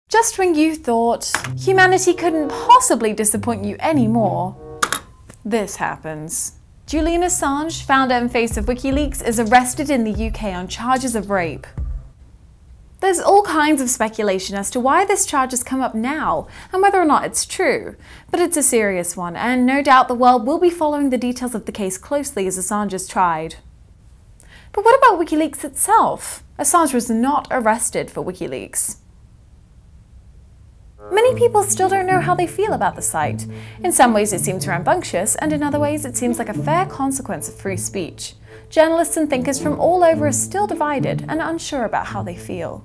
Just when you thought humanity couldn't possibly disappoint you anymore, this happens. Julian Assange, founder and face of WikiLeaks, is arrested in the UK on charges of rape. There's all kinds of speculation as to why this charge has come up now and whether or not it's true, but it's a serious one, and no doubt the world will be following the details of the case closely as Assange is tried. But what about WikiLeaks itself? Assange was not arrested for WikiLeaks. Many people still don't know how they feel about the site. In some ways it seems rambunctious, and in other ways it seems like a fair consequence of free speech. Journalists and thinkers from all over are still divided and unsure about how they feel.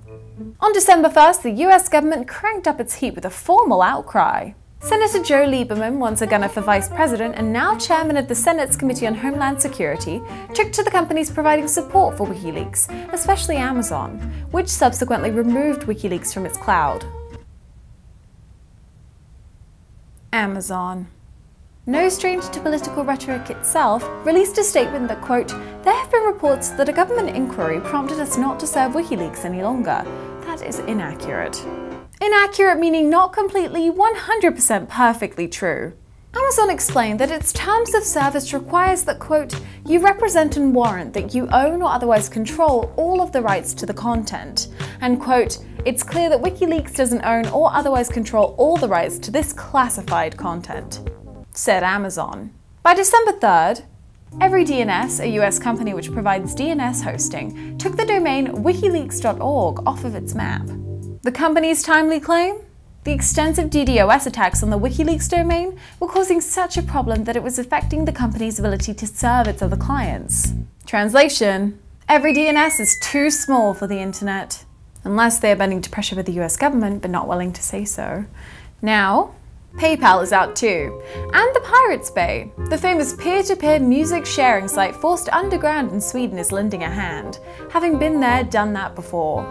On December 1st, the US government cranked up its heat with a formal outcry. Senator Joe Lieberman, once a gunner for vice president and now chairman of the Senate's Committee on Homeland Security, took to the companies providing support for WikiLeaks, especially Amazon, which subsequently removed WikiLeaks from its cloud. Amazon, no stranger to political rhetoric itself, released a statement that, quote, "There have been reports that a government inquiry prompted us not to serve WikiLeaks any longer. That is inaccurate." Inaccurate meaning not completely 100% perfectly true. Amazon explained that its terms of service requires that, quote, "You represent and warrant that you own or otherwise control all of the rights to the content," and, quote, "It's clear that WikiLeaks doesn't own or otherwise control all the rights to this classified content," said Amazon. By December 3rd, EveryDNS, a US company which provides DNS hosting, took the domain wikileaks.org off of its map. The company's timely claim? The extensive DDoS attacks on the WikiLeaks domain were causing such a problem that it was affecting the company's ability to serve its other clients. Translation: EveryDNS is too small for the internet. Unless they are bending to pressure with the US government but not willing to say so. Now, PayPal is out too, and the Pirates Bay, the famous peer-to-peer music sharing site forced underground in Sweden, is lending a hand, having been there, done that before.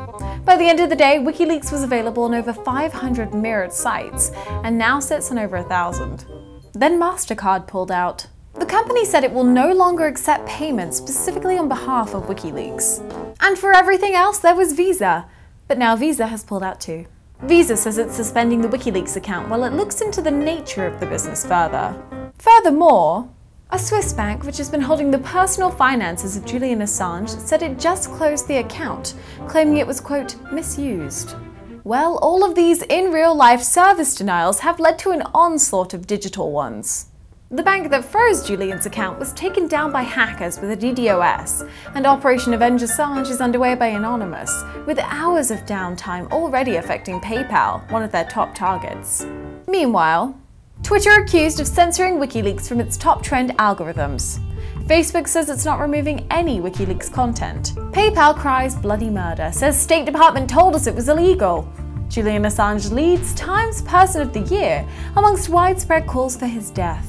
By the end of the day, WikiLeaks was available on over 500 mirrored sites, and now sits on over 1,000. Then MasterCard pulled out. The company said it will no longer accept payments specifically on behalf of WikiLeaks. And for everything else, there was Visa, but now Visa has pulled out too. Visa says it's suspending the WikiLeaks account while it looks into the nature of the business further. Furthermore, a Swiss bank which has been holding the personal finances of Julian Assange said it just closed the account, claiming it was, quote, "misused." Well, all of these in real-life service denials have led to an onslaught of digital ones. The bank that froze Julian's account was taken down by hackers with a DDoS, and Operation Avenge Assange is underway by Anonymous, with hours of downtime already affecting PayPal, one of their top targets. Meanwhile, Twitter accused of censoring WikiLeaks from its top trend algorithms. Facebook says it's not removing any WikiLeaks content. PayPal cries bloody murder, says State Department told us it was illegal. Julian Assange leads Time's Person of the Year amongst widespread calls for his death.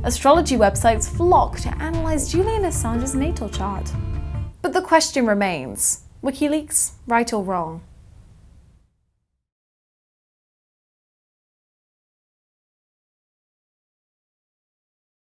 Astrology websites flock to analyze Julian Assange's natal chart. But the question remains, WikiLeaks, right or wrong?